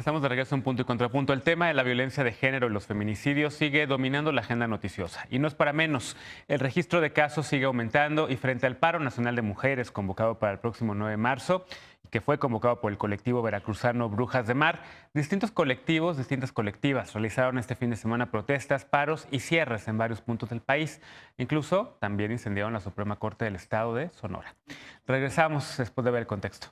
Estamos de regreso a Un Punto y Contrapunto. El tema de la violencia de género y los feminicidios sigue dominando la agenda noticiosa. Y no es para menos. El registro de casos sigue aumentando y frente al paro nacional de mujeres convocado para el próximo 9 de marzo, y que fue convocado por el colectivo veracruzano Brujas de Mar, distintos colectivos, distintas colectivas realizaron este fin de semana protestas, paros y cierres en varios puntos del país. Incluso también incendiaron la Suprema Corte del Estado de Sonora. Regresamos después de ver el contexto.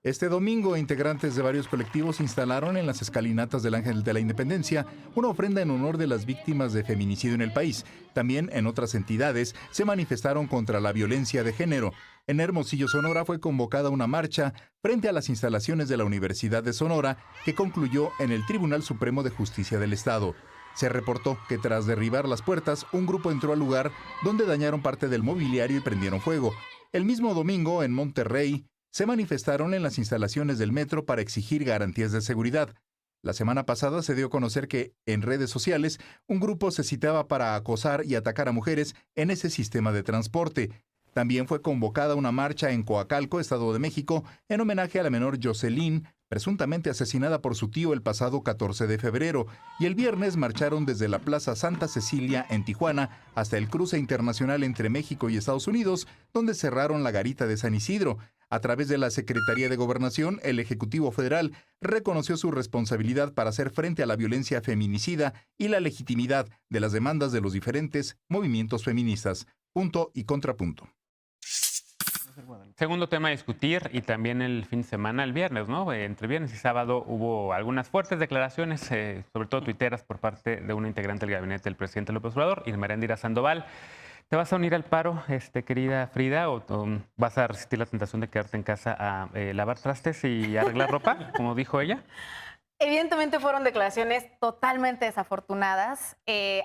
Este domingo, integrantes de varios colectivos instalaron en las escalinatas del Ángel de la Independencia una ofrenda en honor de las víctimas de feminicidio en el país. También en otras entidades se manifestaron contra la violencia de género. En Hermosillo, Sonora, fue convocada una marcha frente a las instalaciones de la Universidad de Sonora que concluyó en el Tribunal Supremo de Justicia del Estado. Se reportó que tras derribar las puertas, un grupo entró al lugar donde dañaron parte del mobiliario y prendieron fuego. El mismo domingo, en Monterrey, se manifestaron en las instalaciones del metro para exigir garantías de seguridad. La semana pasada se dio a conocer que, en redes sociales, un grupo se citaba para acosar y atacar a mujeres en ese sistema de transporte. También fue convocada una marcha en Coacalco, Estado de México, en homenaje a la menor Jocelyn, presuntamente asesinada por su tío el pasado 14 de febrero, y el viernes marcharon desde la Plaza Santa Cecilia en Tijuana hasta el cruce internacional entre México y Estados Unidos, donde cerraron la garita de San Isidro. A través de la Secretaría de Gobernación, el Ejecutivo Federal reconoció su responsabilidad para hacer frente a la violencia feminicida y la legitimidad de las demandas de los diferentes movimientos feministas. Punto y contrapunto. Segundo tema a discutir, y también el fin de semana, el viernes, ¿no? Entre viernes y sábado hubo algunas fuertes declaraciones, sobre todo tuiteras, por parte de una integrante del gabinete del presidente López Obrador, Irmeréndira Sandoval. ¿Te vas a unir al paro, querida Frida, o vas a resistir la tentación de quedarte en casa a lavar trastes y arreglar ropa, como dijo ella? Evidentemente fueron declaraciones totalmente desafortunadas.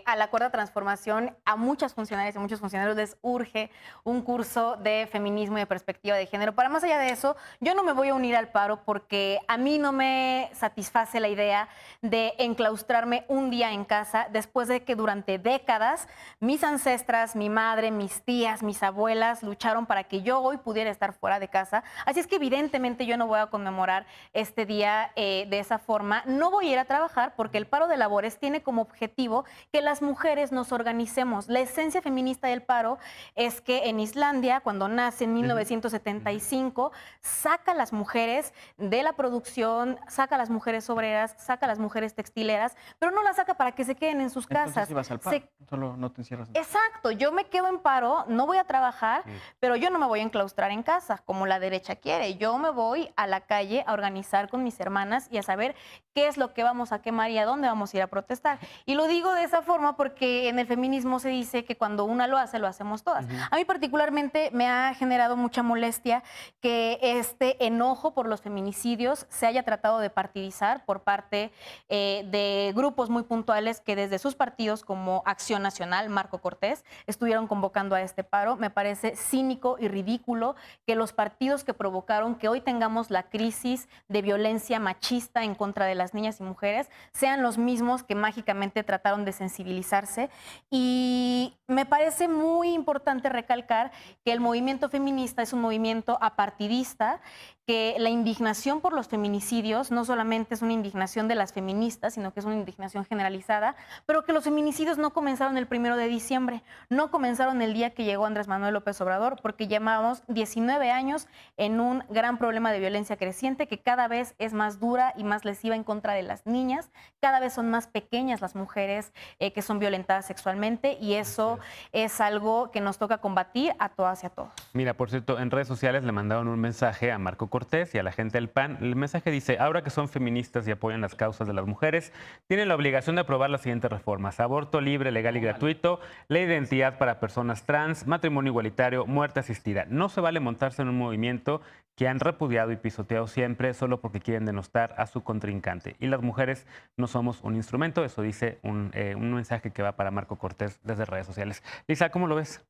A la Cuarta Transformación, a muchas funcionarias y muchos funcionarios les urge un curso de feminismo y de perspectiva de género. Para más allá de eso, yo no me voy a unir al paro porque a mí no me satisface la idea de enclaustrarme un día en casa después de que durante décadas mis ancestras, mi madre, mis tías, mis abuelas lucharon para que yo hoy pudiera estar fuera de casa. Así es que evidentemente yo no voy a conmemorar este día de esa forma. No voy a ir a trabajar porque el paro de labores tiene como objetivo que las mujeres nos organicemos. La esencia feminista del paro es que en Islandia, cuando nace en 1975, saca a las mujeres de la producción, saca a las mujeres obreras, saca a las mujeres textileras, pero no las saca para que se queden en sus casas. Entonces ibas al paro, solo no te encierras. Exacto, yo me quedo en paro, no voy a trabajar, pero yo no me voy a enclaustrar en casa, como la derecha quiere. Yo me voy a la calle a organizar con mis hermanas y a saber qué es lo que vamos a quemar y a dónde vamos a ir a protestar. Y lo digo de esa forma porque en el feminismo se dice que cuando una lo hace, lo hacemos todas. A mí particularmente me ha generado mucha molestia que este enojo por los feminicidios se haya tratado de partidizar por parte de grupos muy puntuales que desde sus partidos como Acción Nacional, Marco Cortés, estuvieron convocando a este paro. Me parece cínico y ridículo que los partidos que provocaron que hoy tengamos la crisis de violencia machista en contra de las niñas y mujeres sean los mismos que mágicamente trataron de sensibilizarse. Y me parece muy importante recalcar que el movimiento feminista es un movimiento apartidista, que la indignación por los feminicidios no solamente es una indignación de las feministas, sino que es una indignación generalizada, pero que los feminicidios no comenzaron el 1 de diciembre, no comenzaron el día que llegó Andrés Manuel López Obrador, porque llevábamos 19 años en un gran problema de violencia creciente que cada vez es más dura y más lesiva en contra de las niñas, cada vez son más pequeñas las mujeres que son violentadas sexualmente, y eso es algo que nos toca combatir a todas y a todos. Mira, por cierto, en redes sociales le mandaron un mensaje a Marco Cortés y a la gente del PAN. El mensaje dice: ahora que son feministas y apoyan las causas de las mujeres, tienen la obligación de aprobar las siguientes reformas: aborto libre, legal y gratuito, ley de identidad para personas trans, matrimonio igualitario, muerte asistida. No se vale montarse en un movimiento que han repudiado y pisoteado siempre solo porque quieren denostar a su contrincante. Y las mujeres no somos un instrumento. Eso dice un mensaje que va para Marco Cortés desde redes sociales. Lisa, ¿cómo lo ves?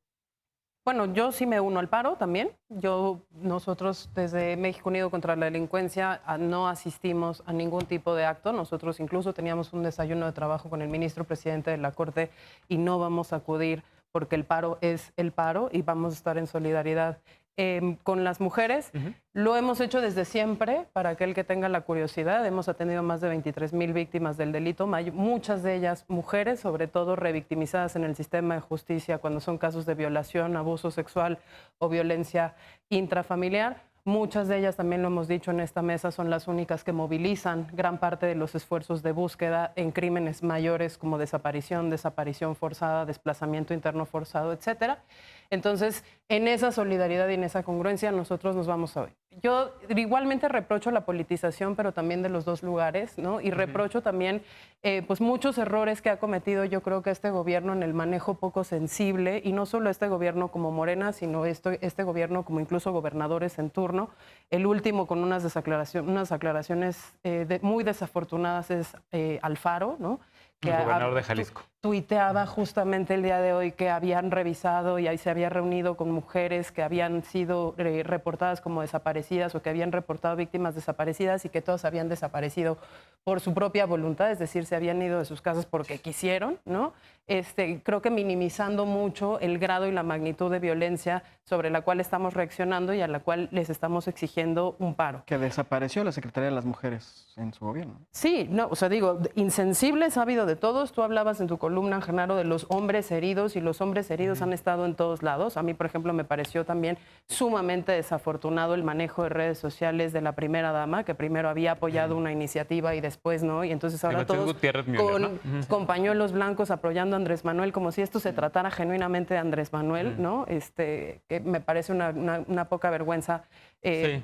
Bueno, yo sí me uno al paro también. Nosotros desde México Unido contra la Delincuencia no asistimos a ningún tipo de acto. Nosotros incluso teníamos un desayuno de trabajo con el ministro presidente de la Corte y no vamos a acudir porque el paro es el paro y vamos a estar en solidaridad con las mujeres. Lo hemos hecho desde siempre, para aquel que tenga la curiosidad. Hemos atendido más de 23,000 víctimas del delito, muchas de ellas mujeres, sobre todo revictimizadas en el sistema de justicia cuando son casos de violación, abuso sexual o violencia intrafamiliar. Muchas de ellas, también lo hemos dicho en esta mesa, son las únicas que movilizan gran parte de los esfuerzos de búsqueda en crímenes mayores como desaparición, desaparición forzada, desplazamiento interno forzado, etcétera. Entonces, en esa solidaridad y en esa congruencia nosotros nos vamos a ver. Yo igualmente reprocho la politización, pero también de los dos lugares, ¿no? Y reprocho también pues muchos errores que ha cometido, yo creo, que este gobierno en el manejo poco sensible, y no solo este gobierno como Morena, sino este gobierno como incluso gobernadores en turno. El último con unas aclaraciones muy desafortunadas es Alfaro, ¿no? El gobernador de Jalisco. Tuiteaba justamente el día de hoy que habían revisado y ahí se había reunido con mujeres que habían sido reportadas como desaparecidas o que habían reportado víctimas desaparecidas y que todas habían desaparecido por su propia voluntad, es decir, se habían ido de sus casas porque quisieron, ¿no? Creo que minimizando mucho el grado y la magnitud de violencia sobre la cual estamos reaccionando y a la cual les estamos exigiendo un paro. Que desapareció la Secretaría de las Mujeres en su gobierno. Sí, no, o sea, digo, insensibles ha habido de todos. Tú hablabas en tu columna, Genaro, de los hombres heridos, y los hombres heridos han estado en todos lados. A mí, por ejemplo, me pareció también sumamente desafortunado el manejo de redes sociales de la primera dama, que primero había apoyado una iniciativa y después no, y entonces ahora todos con pañuelos blancos apoyando a Andrés Manuel, como si esto se tratara genuinamente de Andrés Manuel, ¿no? Que me parece una poca vergüenza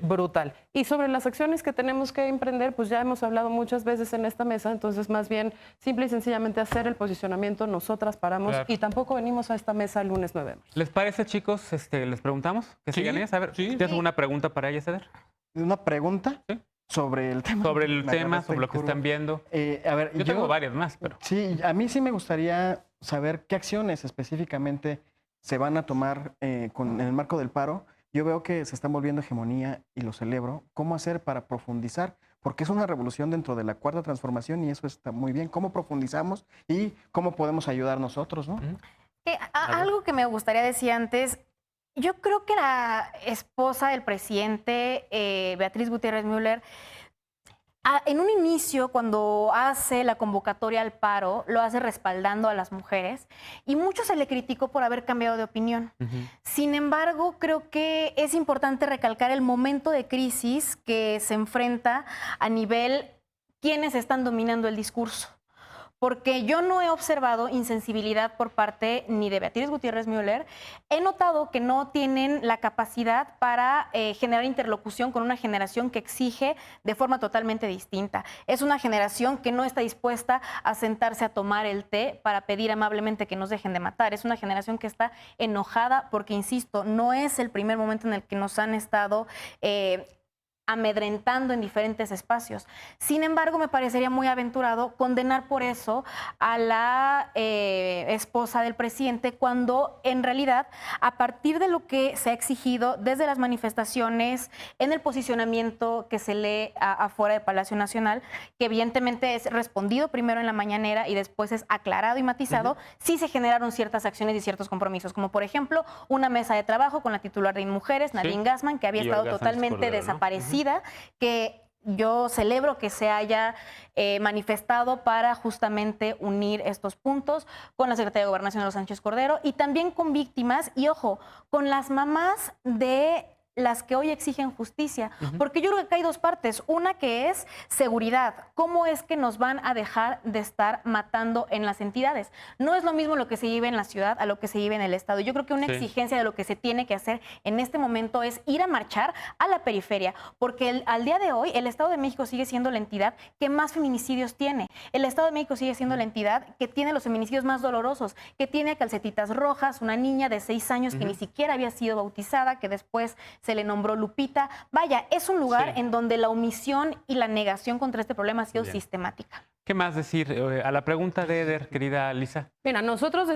brutal. Y sobre las acciones que tenemos que emprender, pues ya hemos hablado muchas veces en esta mesa, entonces más bien simple y sencillamente hacer el posicionamiento, nosotras paramos y tampoco venimos a esta mesa el lunes 9 de marzo. ¿Les parece, chicos? ¿Les preguntamos? ¿Que sigan ellas? A ver, ¿tienes alguna pregunta para ellas, Eder? ¿Una pregunta? Sí. Sobre el tema. Sobre el tema, sobre lo que están viendo. A ver, yo tengo varias más, pero... Sí, a mí sí me gustaría saber qué acciones específicamente se van a tomar en el marco del paro. Yo veo que se están volviendo hegemonía y lo celebro. ¿Cómo hacer para profundizar? Porque es una revolución dentro de la cuarta transformación y eso está muy bien. ¿Cómo profundizamos y cómo podemos ayudar nosotros, no? Algo que me gustaría decir antes, yo creo que la esposa del presidente, Beatriz Gutiérrez Müller, en un inicio, cuando hace la convocatoria al paro, lo hace respaldando a las mujeres y mucho se le criticó por haber cambiado de opinión. Sin embargo, creo que es importante recalcar el momento de crisis que se enfrenta a nivel quienes están dominando el discurso. Porque yo no he observado insensibilidad por parte ni de Beatriz Gutiérrez Müller. He notado que no tienen la capacidad para generar interlocución con una generación que exige de forma totalmente distinta. Es una generación que no está dispuesta a sentarse a tomar el té para pedir amablemente que nos dejen de matar. Es una generación que está enojada porque, insisto, no es el primer momento en el que nos han estado amedrentando en diferentes espacios. Sin embargo, me parecería muy aventurado condenar por eso a la esposa del presidente cuando en realidad, a partir de lo que se ha exigido desde las manifestaciones, en el posicionamiento que se lee afuera de Palacio Nacional, que evidentemente es respondido primero en la mañanera y después es aclarado y matizado, sí se generaron ciertas acciones y ciertos compromisos, como por ejemplo una mesa de trabajo con la titular de INMujeres, Nadine Gassman, que había estado totalmente desaparecida, que yo celebro que se haya manifestado para justamente unir estos puntos con la Secretaría de Gobernación de los Sánchez Cordero y también con víctimas y, ojo, con las mamás de las que hoy exigen justicia, porque yo creo que acá hay dos partes. Una que es seguridad. ¿Cómo es que nos van a dejar de estar matando en las entidades? No es lo mismo lo que se vive en la ciudad a lo que se vive en el Estado. Yo creo que una exigencia de lo que se tiene que hacer en este momento es ir a marchar a la periferia, porque al día de hoy el Estado de México sigue siendo la entidad que más feminicidios tiene. El Estado de México sigue siendo la entidad que tiene los feminicidios más dolorosos, que tiene a Calcetitas Rojas, una niña de 6 años que ni siquiera había sido bautizada, que después se le nombró Lupita. Vaya, es un lugar en donde la omisión y la negación contra este problema ha sido sistemática. ¿Qué más decir? A la pregunta de Eder, querida Lisa. Mira, nosotros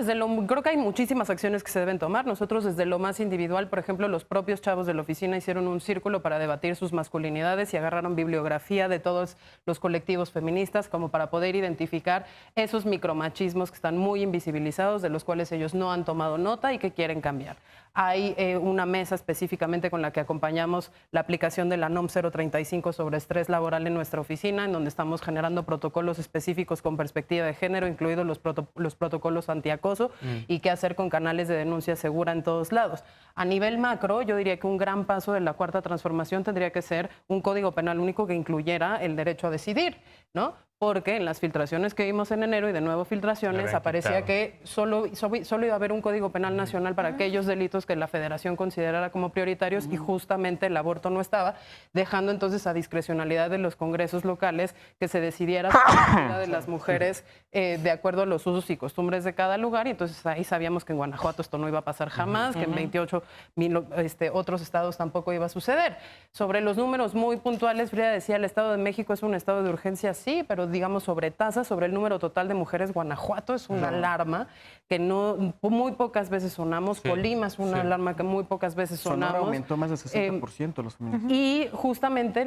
creo que hay muchísimas acciones que se deben tomar. Nosotros desde lo más individual, por ejemplo, los propios chavos de la oficina hicieron un círculo para debatir sus masculinidades y agarraron bibliografía de todos los colectivos feministas como para poder identificar esos micromachismos que están muy invisibilizados, de los cuales ellos no han tomado nota y que quieren cambiar. Hay una mesa específicamente con la que acompañamos la aplicación de la NOM 035 sobre estrés laboral en nuestra oficina, en donde estamos generando protocolos específicos con perspectiva de género, incluidos los protocolos antiacoso y qué hacer con canales de denuncia segura en todos lados. A nivel macro, yo diría que un gran paso de la cuarta transformación tendría que ser un código penal único que incluyera el derecho a decidir, ¿no? Porque en las filtraciones que vimos en enero y de nuevo filtraciones aparecía que solo iba a haber un código penal nacional para aquellos delitos que la Federación considerara como prioritarios y justamente el aborto no estaba, dejando entonces a discrecionalidad de los congresos locales que se decidiera la vida de las mujeres de acuerdo a los usos y costumbres de cada lugar, y entonces ahí sabíamos que en Guanajuato esto no iba a pasar jamás, que en 28 otros estados tampoco iba a suceder. Sobre los números muy puntuales, Frida decía, el Estado de México es un estado de urgencia, sí, pero digamos sobre tasas, sobre el número total de mujeres, Guanajuato es una alarma que muy pocas veces sonamos, Colima es una alarma que muy pocas veces sonamos. Sonora aumentó más del 60% los feminicidios. Y justamente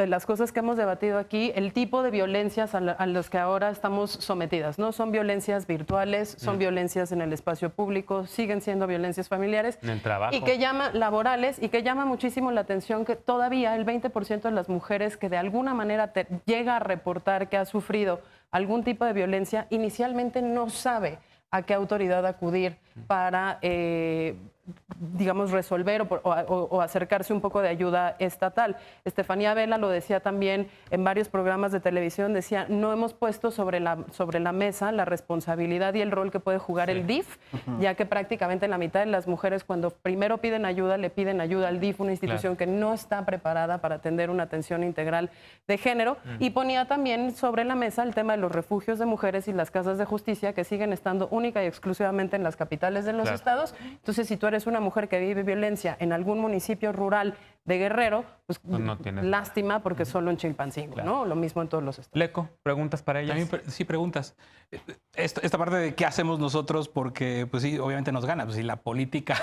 las cosas que hemos debatido aquí, el tipo de violencias a los que ahora estamos sometidas, ¿no? Son violencias virtuales, son violencias en el espacio público, siguen siendo violencias familiares. En el trabajo. Y que laborales, y que llama muchísimo la atención que todavía el 20% de las mujeres que de alguna manera llega a reportar que ha sufrido algún tipo de violencia, inicialmente no sabe a qué autoridad acudir para, digamos, resolver o acercarse un poco de ayuda estatal. Estefanía Vela lo decía también en varios programas de televisión, decía, no hemos puesto sobre la mesa la responsabilidad y el rol que puede jugar el DIF, ya que prácticamente la mitad de las mujeres cuando primero piden ayuda, le piden ayuda al DIF, una institución que no está preparada para atender una atención integral de género, y ponía también sobre la mesa el tema de los refugios de mujeres y las casas de justicia que siguen estando única y exclusivamente en las capitales de los estados. Entonces, si tú eres una mujer que vive violencia en algún municipio rural de Guerrero, pues no tienes lástima porque solo en Chilpancingo, ¿no? Lo mismo en todos los estados. Leco, ¿preguntas para ella? Sí, preguntas. Esta parte de qué hacemos nosotros, porque pues sí, obviamente nos gana. Pues si la política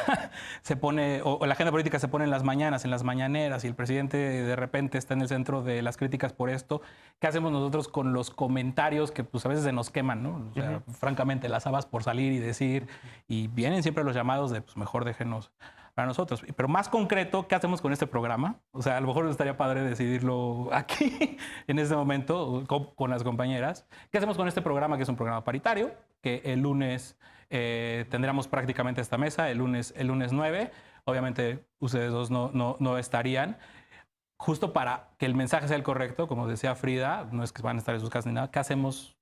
se pone, o la agenda política se pone en las mañanas, en las mañaneras, y el presidente de repente está en el centro de las críticas por esto, ¿qué hacemos nosotros con los comentarios que pues a veces se nos queman, ¿no? O sea, francamente, las habas por salir y decir, y vienen siempre los llamados de pues mejor déjenos para nosotros. Pero más concreto, ¿qué hacemos con este programa? O sea, a lo mejor estaría padre decidirlo aquí, en este momento, con las compañeras. ¿Qué hacemos con este programa, que es un programa paritario? Que el lunes tendríamos prácticamente esta mesa, el lunes 9. Obviamente, ustedes dos no estarían. Justo para que el mensaje sea el correcto, como decía Frida, no es que van a estar en sus casas ni nada. ¿Qué hacemos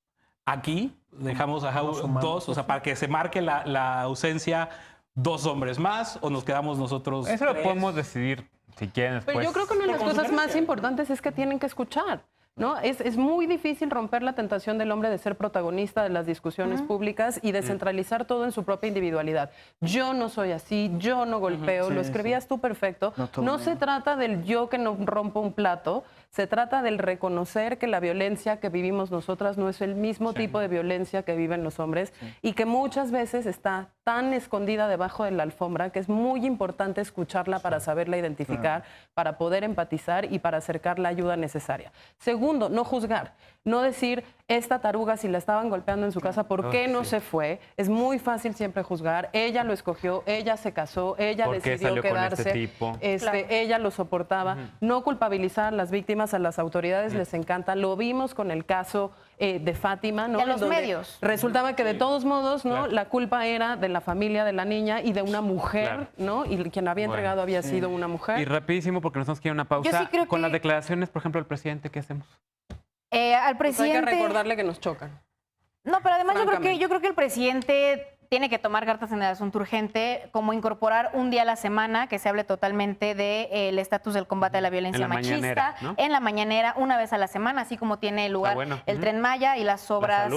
aquí? Dejamos a dos, o sea, para que se marque la ausencia, 2 hombres más, o nos quedamos nosotros Eso 3. lo podemos decidir si quieren después. Pero yo creo que una de las cosas más importantes es que tienen que escuchar, ¿no? Es muy difícil romper la tentación del hombre de ser protagonista de las discusiones públicas y de centralizar todo en su propia individualidad. Yo no soy así, yo no golpeo, lo escribías tú perfecto. No se trata del yo que no rompo un plato, se trata del reconocer que la violencia que vivimos nosotras no es el mismo tipo de violencia que viven los hombres y que muchas veces está tan escondida debajo de la alfombra que es muy importante escucharla para saberla identificar, para poder empatizar y para acercar la ayuda necesaria. Segundo, no juzgar, no decir esta taruga si la estaban golpeando en su casa, ¿por qué no se fue? Es muy fácil siempre juzgar. Ella lo escogió, ella se casó, ella decidió quedarse, ella lo soportaba. No culpabilizar a las víctimas, a las autoridades les encanta. Lo vimos con el caso de Fátima, ¿no? Y a los medios. Resultaba que de todos modos, ¿no? La culpa era de la familia de la niña y de una mujer, ¿no? Y quien había entregado había sido una mujer. Y rapidísimo, porque nos tenemos que ir a una pausa. Yo sí creo con que... las declaraciones, por ejemplo, del presidente, ¿qué hacemos? Al presidente... Pues hay que recordarle que nos chocan. No, pero además yo creo que el presidente tiene que tomar cartas en el asunto urgente, como incorporar un día a la semana que se hable totalmente del estatus del combate a la violencia machista. Mañanera, ¿no? En la mañanera, una vez a la semana, así como tiene lugar el Tren Maya y las obras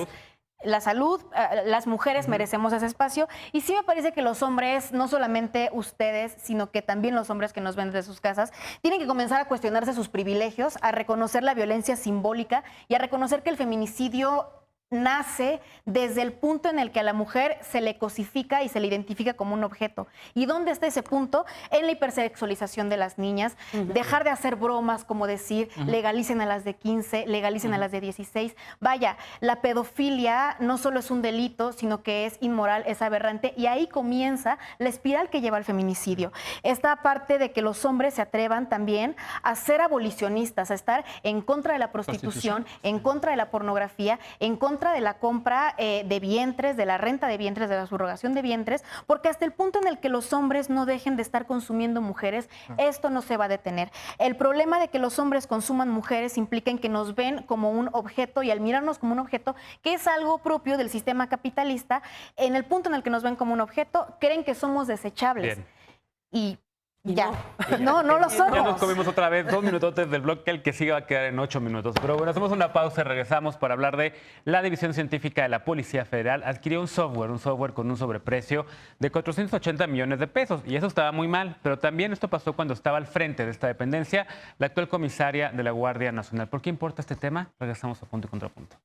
la salud, las mujeres merecemos ese espacio. Y sí me parece que los hombres, no solamente ustedes, sino que también los hombres que nos ven desde sus casas, tienen que comenzar a cuestionarse sus privilegios, a reconocer la violencia simbólica y a reconocer que el feminicidio nace desde el punto en el que a la mujer se le cosifica y se le identifica como un objeto. ¿Y dónde está ese punto? En la hipersexualización de las niñas, dejar de hacer bromas, como decir, legalicen a las de 15, legalicen a las de 16. Vaya, la pedofilia no solo es un delito, sino que es inmoral, es aberrante, y ahí comienza la espiral que lleva al feminicidio. Esta parte de que los hombres se atrevan también a ser abolicionistas, a estar en contra de la prostitución, en contra de la pornografía, en contra de la compra de vientres, de la renta de vientres, de la subrogación de vientres, porque hasta el punto en el que los hombres no dejen de estar consumiendo mujeres, esto no se va a detener. El problema de que los hombres consuman mujeres implica en que nos ven como un objeto, y al mirarnos como un objeto, que es algo propio del sistema capitalista, en el punto en el que nos ven como un objeto, creen que somos desechables. Bien. Y ya. No lo somos. Ya nos comimos otra vez 2 minutotes del bloque, el que sigue va a quedar en 8 minutos. Pero bueno, hacemos una pausa y regresamos para hablar de la División Científica de la Policía Federal. Adquirió un software con un sobreprecio de 480 millones de pesos. Y eso estaba muy mal. Pero también esto pasó cuando estaba al frente de esta dependencia la actual comisaria de la Guardia Nacional. ¿Por qué importa este tema? Regresamos a Punto y Contrapunto.